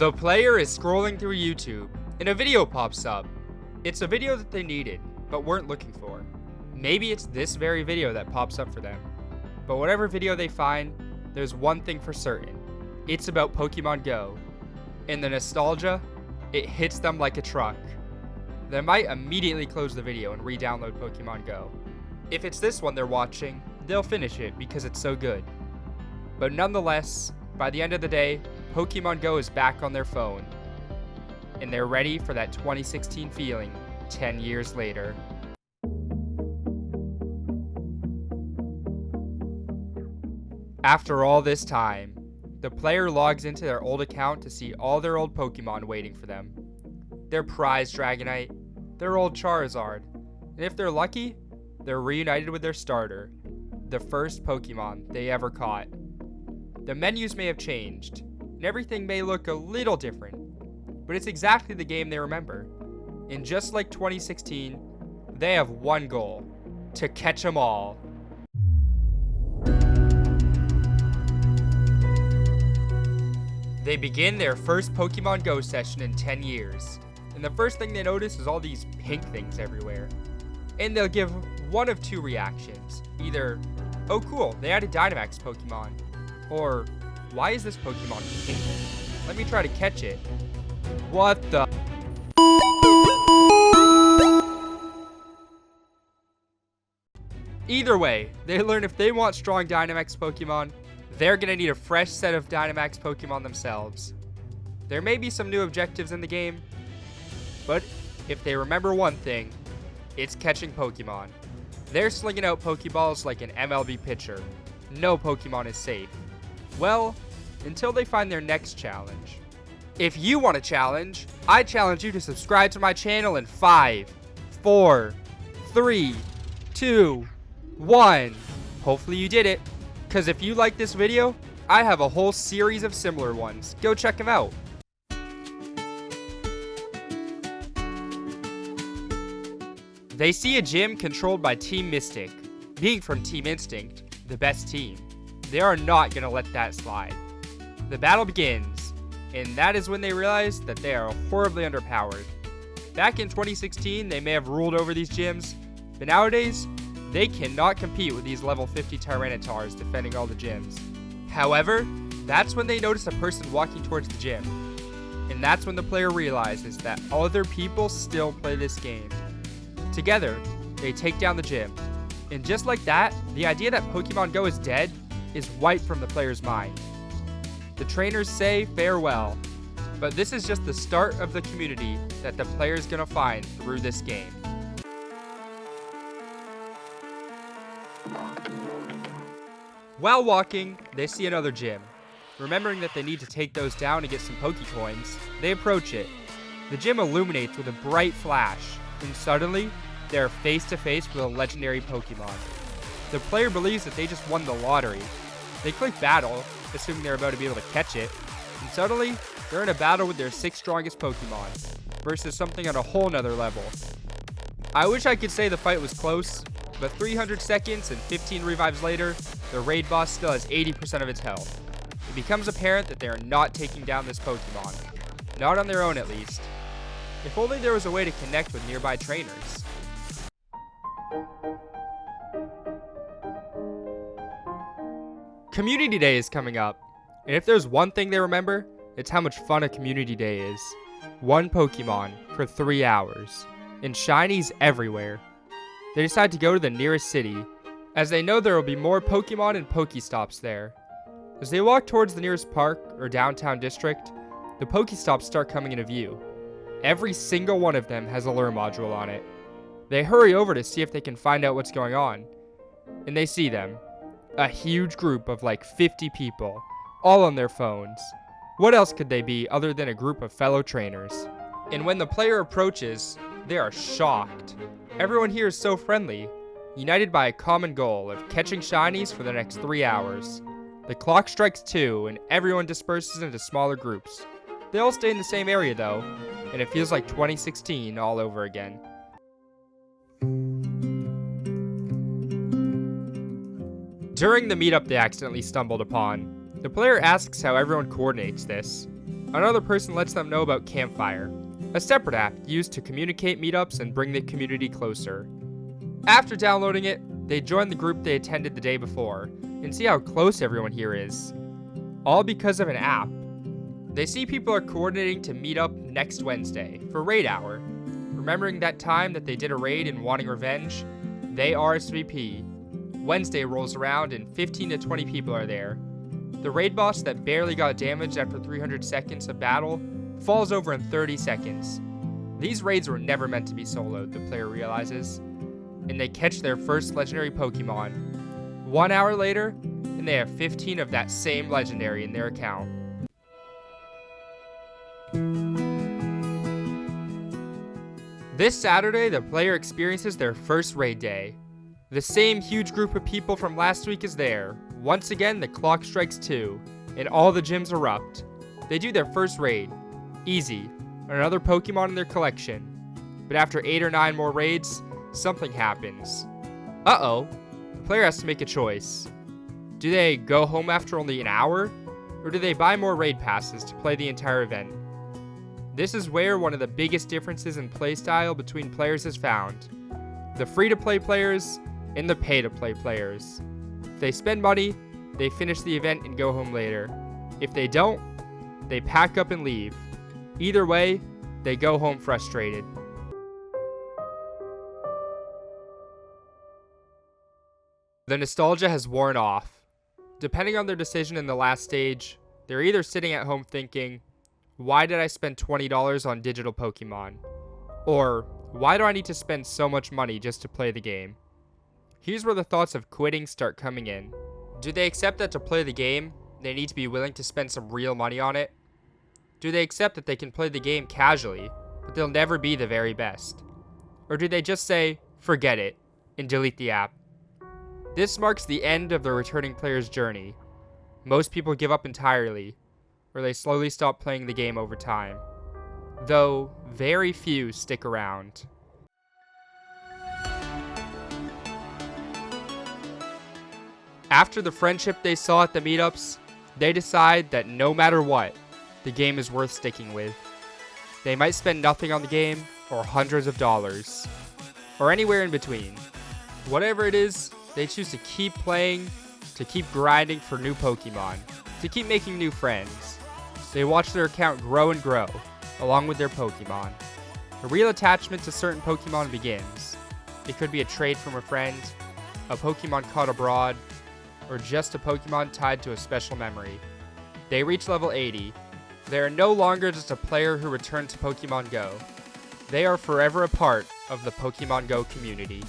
The player is scrolling through YouTube, and a video pops up. It's a video that they needed, but weren't looking for. Maybe it's this very video that pops up for them. But whatever video they find, there's one thing for certain. It's about Pokemon GO. And the nostalgia, it hits them like a truck. They might immediately close the video and re-download Pokemon GO. If it's this one they're watching, they'll finish it because it's so good. But nonetheless, by the end of the day, Pokemon GO is back on their phone. And they're ready for that 2016 feeling 10 years later. After all this time, the player logs into their old account to see all their old Pokemon waiting for them. Their prized Dragonite, their old Charizard, and if they're lucky, they're reunited with their starter, the first Pokemon they ever caught. The menus may have changed, and everything may look a little different, but it's exactly the game they remember. And just like 2016, they have one goal: to catch them all. They begin their first Pokemon GO session in 10 years, and the first thing they notice is all these pink things everywhere. And they'll give one of two reactions. Either, oh cool, they added Dynamax Pokemon. Or, why is this Pokemon pink? Let me try to catch it. What the? Either way, they learn if they want strong Dynamax Pokemon, they're gonna need a fresh set of Dynamax Pokemon themselves. There may be some new objectives in the game, but if they remember one thing, it's catching Pokemon. They're slinging out Pokeballs like an MLB pitcher. No Pokemon is safe. Well, until they find their next challenge. If you want a challenge, I challenge you to subscribe to my channel in 5, 4, 3, 2, 1. Hopefully you did it. Because if you like this video, I have a whole series of similar ones. Go check them out. They see a gym controlled by Team Mystic. Being from Team Instinct, the best team, they are not going to let that slide. The battle begins, and that is when they realize that they are horribly underpowered. Back in 2016, they may have ruled over these gyms, but nowadays, they cannot compete with these level 50 Tyrannitars defending all the gyms. However, that's when they notice a person walking towards the gym. And that's when the player realizes that other people still play this game. Together, they take down the gym. And just like that, the idea that Pokemon GO is dead is wiped from the player's mind. The trainers say farewell, but this is just the start of the community that the player's gonna find through this game. While walking, they see another gym. Remembering that they need to take those down to get some Pokecoins, they approach it. The gym illuminates with a bright flash, and suddenly, they are face to face with a legendary Pokemon. The player believes that they just won the lottery. They click battle, assuming they're about to be able to catch it, and suddenly, they're in a battle with their 6 strongest Pokemon, versus something on a whole nother level. I wish I could say the fight was close, but 300 seconds and 15 revives later, the raid boss still has 80% of its health. It becomes apparent that they are not taking down this Pokemon. Not on their own, at least. If only there was a way to connect with nearby trainers. Community Day is coming up, and if there's one thing they remember, it's how much fun a Community Day is. One Pokemon for 3 hours, and shinies everywhere. They decide to go to the nearest city, as they know there will be more Pokemon and Pokestops there. As they walk towards the nearest park or downtown district, the Pokestops start coming into view. Every single one of them has a lure module on it. They hurry over to see if they can find out what's going on, and they see them. A huge group of like 50 people, all on their phones. What else could they be other than a group of fellow trainers? And when the player approaches, they are shocked. Everyone here is so friendly, united by a common goal of catching shinies for the next 3 hours. The clock strikes 2 and everyone disperses into smaller groups. They all stay in the same area though, and it feels like 2016 all over again. During the meetup they accidentally stumbled upon, the player asks how everyone coordinates this. Another person lets them know about Campfire, a separate app used to communicate meetups and bring the community closer. After downloading it, they join the group they attended the day before and see how close everyone here is. All because of an app. They see people are coordinating to meet up next Wednesday for raid hour. Remembering that time that they did a raid and wanting revenge, they RSVP. Wednesday rolls around and 15 to 20 people are there. The raid boss that barely got damaged after 300 seconds of battle falls over in 30 seconds. These raids were never meant to be soloed, the player realizes, and they catch their first legendary Pokemon. 1 hour later, and they have 15 of that same legendary in their account. This Saturday, the player experiences their first raid day. The same huge group of people from last week is there. Once again, the clock strikes 2, and all the gyms erupt. They do their first raid. Easy, another Pokemon in their collection. But after 8 or 9 more raids, something happens. Uh-oh, the player has to make a choice. Do they go home after only an hour? Or do they buy more raid passes to play the entire event? This is where one of the biggest differences in playstyle between players is found. The free-to-play players and the pay-to-play players. If they spend money, they finish the event and go home later. If they don't, they pack up and leave. Either way, they go home frustrated. The nostalgia has worn off. Depending on their decision in the last stage, they're either sitting at home thinking, why did I spend $20 on digital Pokemon? Or, why do I need to spend so much money just to play the game? Here's where the thoughts of quitting start coming in. Do they accept that to play the game, they need to be willing to spend some real money on it? Do they accept that they can play the game casually, but they'll never be the very best? Or do they just say, forget it, and delete the app? This marks the end of the returning player's journey. Most people give up entirely, or they slowly stop playing the game over time. Though, very few stick around. After the friendship they saw at the meetups, they decide that no matter what, the game is worth sticking with. They might spend nothing on the game, or hundreds of dollars, or anywhere in between. Whatever it is, they choose to keep playing, to keep grinding for new Pokemon, to keep making new friends. They watch their account grow and grow, along with their Pokemon. A real attachment to certain Pokemon begins. It could be a trade from a friend, a Pokemon caught abroad, or just a Pokemon tied to a special memory. They reach level 80. They are no longer just a player who returned to Pokemon GO. They are forever a part of the Pokemon GO community.